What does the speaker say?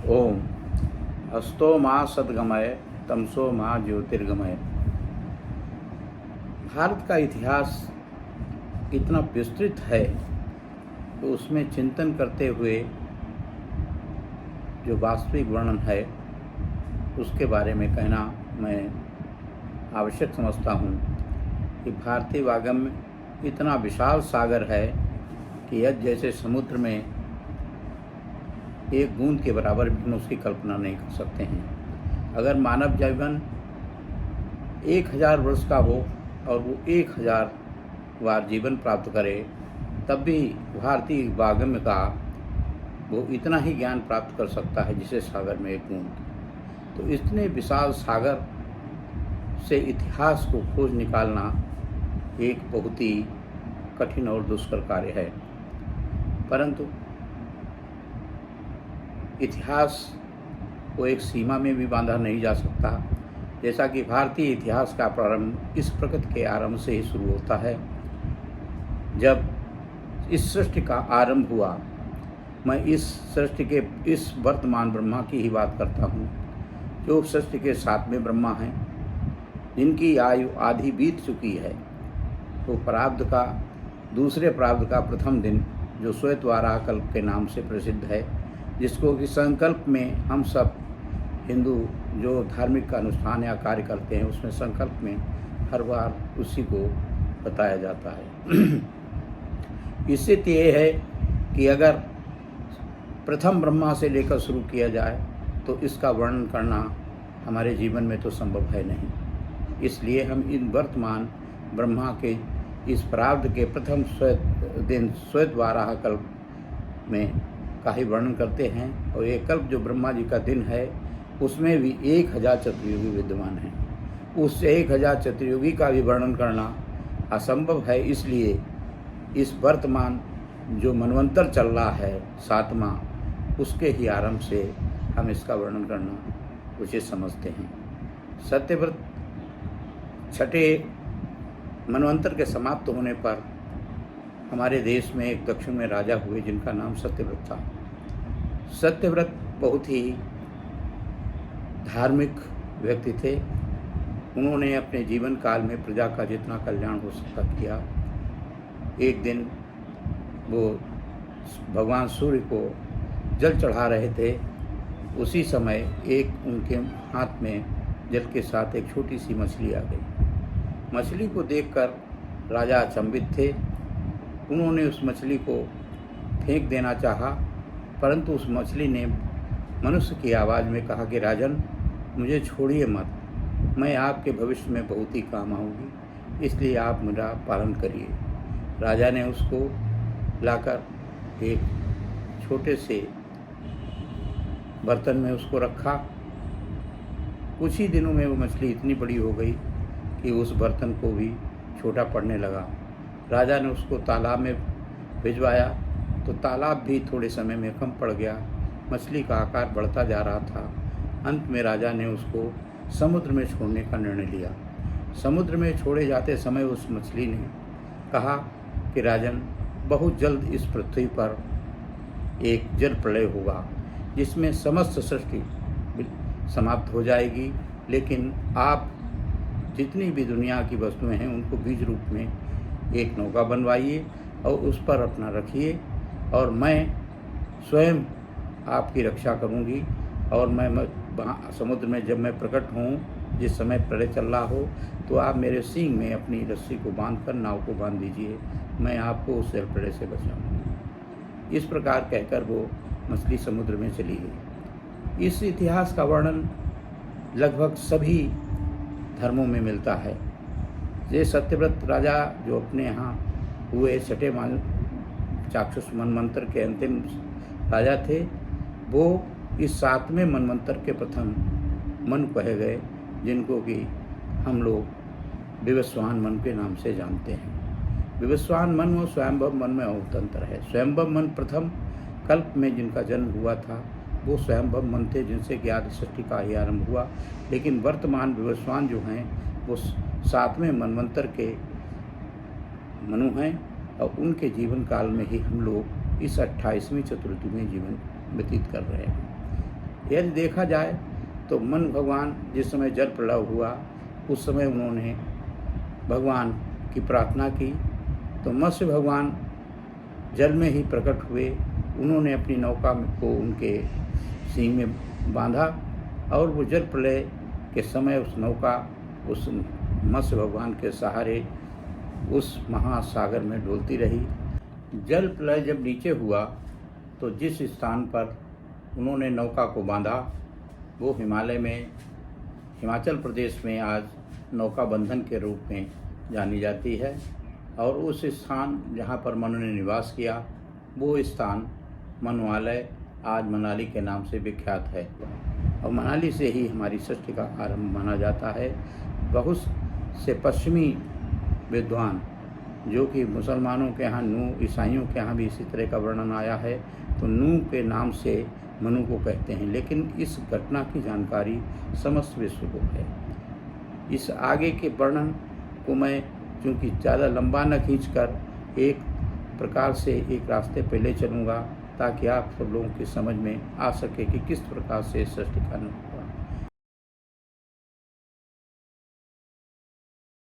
ओम अस्तो माँ सद्गमय तमसो माँ ज्योतिर्गमय। भारत का इतिहास इतना विस्तृत है कि उसमें चिंतन करते हुए जो वास्तविक वर्णन है उसके बारे में कहना मैं आवश्यक समझता हूँ कि भारतीय वागम इतना विशाल सागर है कि यह जैसे समुद्र में एक बूंद के बराबर भी हम उसकी कल्पना नहीं कर सकते हैं। अगर मानव जीवन 1000 वर्ष का हो और वो 1000 बार जीवन प्राप्त करे तब भी भारतीय वागम्य का वो इतना ही ज्ञान प्राप्त कर सकता है जिसे सागर में एक बूंद। तो इतने विशाल सागर से इतिहास को खोज निकालना एक बहुत ही कठिन और दुष्कर कार्य है, परंतु इतिहास को एक सीमा में भी बांधा नहीं जा सकता। जैसा कि भारतीय इतिहास का प्रारंभ इस प्रकृति के आरंभ से ही शुरू होता है। जब इस सृष्टि का आरंभ हुआ, मैं इस सृष्टि के इस वर्तमान ब्रह्मा की ही बात करता हूँ, जो सृष्टि के 7वें ब्रह्मा हैं, जिनकी आयु आधी बीत चुकी है। तो प्रारब्ध का दूसरे प्रारब्ध का प्रथम दिन जो श्वेतवाराह कल्प के नाम से प्रसिद्ध है, जिसको कि संकल्प में हम सब हिंदू जो धार्मिक का अनुष्ठान या कार्य करते हैं उसमें संकल्प में हर बार उसी को बताया जाता है। इससे तो ये है कि अगर प्रथम ब्रह्मा से लेकर शुरू किया जाए तो इसका वर्णन करना हमारे जीवन में तो संभव है नहीं। इसलिए हम इन वर्तमान ब्रह्मा के इस प्रारब्ध के प्रथम श्वेतवाराह कल्प में का ही वर्णन करते हैं। और ये कल्प जो ब्रह्मा जी का दिन है उसमें भी 1000 चतुर्युगी विद्यमान है। उस 1000 चतुर्युगी का भी वर्णन करना असंभव है। इसलिए इस वर्तमान जो मनवंतर चल रहा है 7वां, उसके ही आरंभ से हम इसका वर्णन करना उचित समझते हैं। सत्यव्रत छठे मनवंतर के समाप्त होने पर हमारे देश में एक दक्षिण में राजा हुए जिनका नाम सत्यव्रत था। सत्यव्रत बहुत ही धार्मिक व्यक्ति थे। उन्होंने अपने जीवन काल में प्रजा का जितना कल्याण हो सकता किया। एक दिन वो भगवान सूर्य को जल चढ़ा रहे थे, उसी समय एक उनके हाथ में जल के साथ एक छोटी सी मछली आ गई। मछली को देखकर राजा अचंभित थे। उन्होंने उस मछली को फेंक देना चाहा, परंतु उस मछली ने मनुष्य की आवाज़ में कहा कि राजन, मुझे छोड़िए मत, मैं आपके भविष्य में बहुत ही काम आऊँगी, इसलिए आप मेरा पालन करिए। राजा ने उसको लाकर एक छोटे से बर्तन में उसको रखा। कुछ ही दिनों में वो मछली इतनी बड़ी हो गई कि उस बर्तन को भी छोटा पड़ने लगा। राजा ने उसको तालाब में भिजवाया तो तालाब भी थोड़े समय में कम पड़ गया। मछली का आकार बढ़ता जा रहा था। अंत में राजा ने उसको समुद्र में छोड़ने का निर्णय लिया। समुद्र में छोड़े जाते समय उस मछली ने कहा कि राजन, बहुत जल्द इस पृथ्वी पर एक जल प्रलय होगा जिसमें समस्त सृष्टि समाप्त हो जाएगी, लेकिन आप जितनी भी दुनिया की वस्तुएं हैं उनको बीज रूप में एक नौका बनवाइए और उस पर अपना रखिए, और मैं स्वयं आपकी रक्षा करूंगी। और मैं वहाँ समुद्र में जब मैं प्रकट हूँ, जिस समय प्रलय चल रहा हो, तो आप मेरे सींग में अपनी रस्सी को बांधकर नाव को बांध दीजिए, मैं आपको उस जल प्रलय से बचाऊंगी। इस प्रकार कहकर वो मछली समुद्र में चली गई। इस इतिहास का वर्णन लगभग सभी धर्मों में मिलता है। ये सत्यव्रत राजा जो अपने यहाँ हुए छठे चाक्षुष मनवंतर के अंतिम राजा थे, वो इस 7वें मनवंतर के प्रथम मनु कहे गए, जिनको कि हम लोग विवस्वान मन के नाम से जानते हैं। विवस्वान मन और स्वयंभव मन में बहुत अंतर है। स्वयंभव मन प्रथम कल्प में जिनका जन्म हुआ था वो स्वयंभव मन थे, जिनसे कि आदि सृष्टि का ही आरंभ हुआ। लेकिन वर्तमान विवस्वान जो हैं वो 7वें मनवंतर के मनु हैं, और उनके जीवन काल में ही हम लोग इस 28वीं चतुर्थी में जीवन व्यतीत कर रहे हैं। यदि देखा जाए तो मनु भगवान जिस समय जल प्रलय हुआ उस समय उन्होंने भगवान की प्रार्थना की, तो मत्स्य भगवान जल में ही प्रकट हुए। उन्होंने अपनी नौका को उनके सींग में बांधा और वो जल प्रलय के समय उस नौका उस मत्स्य भगवान के सहारे उस महासागर में डोलती रही। जल प्रलय जब नीचे हुआ तो जिस स्थान पर उन्होंने नौका को बांधा वो हिमाचल प्रदेश में आज नौका बंधन के रूप में जानी जाती है। और उस स्थान जहाँ पर मनु ने निवास किया वो स्थान मनुआलय आज मनाली के नाम से विख्यात है। और मनाली से ही हमारी सृष्टि का आरंभ माना जाता है। बहुत से पश्चिमी विद्वान जो कि मुसलमानों के यहाँ नूह, ईसाइयों के यहाँ भी इसी तरह का वर्णन आया है, तो नूह के नाम से मनु को कहते हैं। लेकिन इस घटना की जानकारी समस्त विश्व को है। इस आगे के वर्णन को मैं चूँकि ज़्यादा लंबा न खींचकर एक प्रकार से एक रास्ते पे ले चलूँगा ताकि आप सब लोगों की समझ में आ सके कि किस प्रकार से सृष्टि का